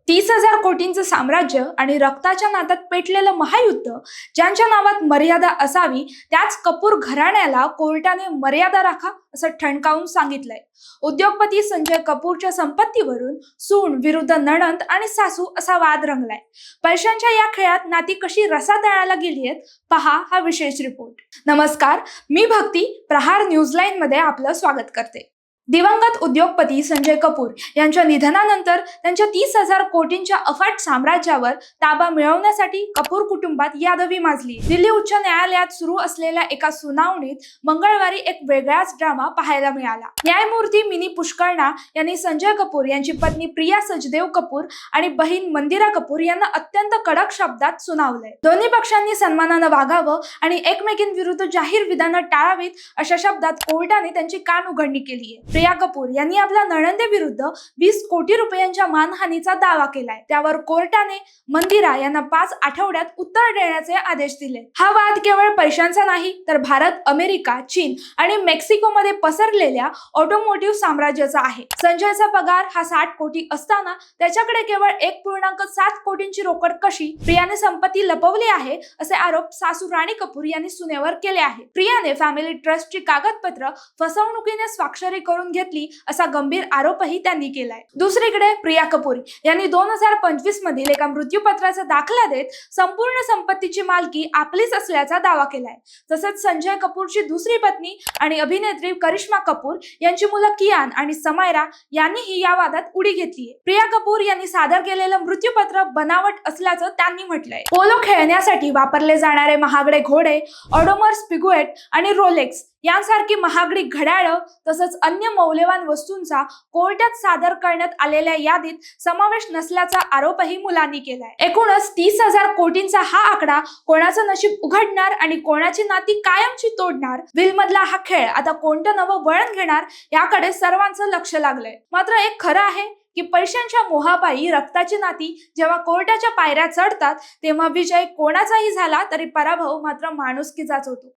30,000 कोटींचं साम्राज्य आणि रक्ताच्या नात्यात पेटलेलं महायुद्ध, ज्यांच्या नावात मर्यादा असावी, त्याच कपूर घराण्याला कोर्टाने मर्यादा राखा असं ठणकावून सांगितलंय. उद्योगपती संजय कपूरच्या संपत्तीवरून सून विरुद्ध नणंद आणि सासू असा वाद रंगलाय. पैशांच्या या खेळात नाती कशी रसातळाला गेली आहेत, पहा हा विशेष रिपोर्ट. नमस्कार, मी भक्ती. प्रहार न्यूजलाईन मध्ये आपलं स्वागत करते. दिवंगत उद्योगपती संजय कपूर यांच्या निधनानंतर त्यांच्या 30,000 कोटींच्या अफाट साम्राज्यावर ताबा मिळवण्यासाठी कपूर कुटुंबात यादवी माजली. दिल्ली उच्च न्यायालयात सुरू असलेल्या एका सुनावणीत मंगळवारी एक वेगळाच ड्रामा पाहायला मिळाला. न्यायमूर्ती मिनी पुष्करना यांनी संजय कपूर यांची पत्नी प्रिया सचदेव कपूर आणि बहीण मंदिरा कपूर यांना अत्यंत कडक शब्दात सुनावलंय. दोन्ही पक्षांनी सन्मानानं वागावं आणि एकमेकींविरुद्ध जाहीर विधानं टाळावीत अशा शब्दात कोर्टाने त्यांची कानउघडणी केली आहे. प्रिया कपूर यांनी आपल्या नणंदेविरुद्ध 20 कोटी रुपयांच्या मानहानीचा दावा केलाय. त्यावर कोर्टाने मंदिरा यांना 5 आठवड्यात उत्तर देण्याचे आदेश दिले. हा वाद केवळ पैशांचा नाही, तर भारत, अमेरिका, चीन आणि मेक्सिको मध्ये पसरलेल्या ऑटोमोटिव्ह साम्राज्याचा आहे. संजयचा पगार हा 60 कोटी असताना त्याच्याकडे केवळ 1.7 कोटींची रोकड कशी? प्रियाने संपत्ती लपवली आहे असे आरोप सासू राणी कपूर यांनी सुनेवर केले आहेत. प्रियाने फॅमिली ट्रस्टची कागदपत्र फसवणुकीने स्वाक्षरी करून घेतली असा गंभीर आरोपही त्यांनी केलाय. दुसरीकडे प्रिया कपूर यांनी 2025 मधील एका मृत्यूपत्राचा दाखला देत संपूर्ण संपत्तीची मालकी आपलीच असल्याचा दावा केलाय. तसेच संजय कपूरची दुसरी पत्नी आणि अभिनेत्री करिश्मा कपूर यांची मुलं कियान आणि समायरा यांनीही या वादात उडी घेतलीय. प्रिया कपूर यांनी सादर केलेलं मृत्यूपत्र बनावट असल्याचं त्यांनी म्हटलंय. पोलो खेळण्यासाठी वापरले जाणारे महागडे घोडे, ऑडोमर्स पिगुएट आणि रोलेक्स यांसारखी महागडी घड्याळं तसंच अन्य मौल्यवान वस्तूंचा कोर्टात सादर करण्यात आलेल्या यादीत समावेश नसल्याचा आरोपही मुलांनी केलाय. एकूणच 30,000 कोटींचा हा आकडा कोणाचं नशीब उघडणार आणि कोणाची नाती कायमची तोडणार, विलमधला हा खेळ आता कोणतं नवं वळण घेणार, याकडे सर्वांचं लक्ष लागलंय. मात्र एक खरं आहे की पैशांच्या मोहापायी रक्ताची नाती जेव्हा कोर्टाच्या पायऱ्या चढतात, तेव्हा विजय कोणाचाही झाला तरी पराभव मात्र माणुसकीचाच होतो.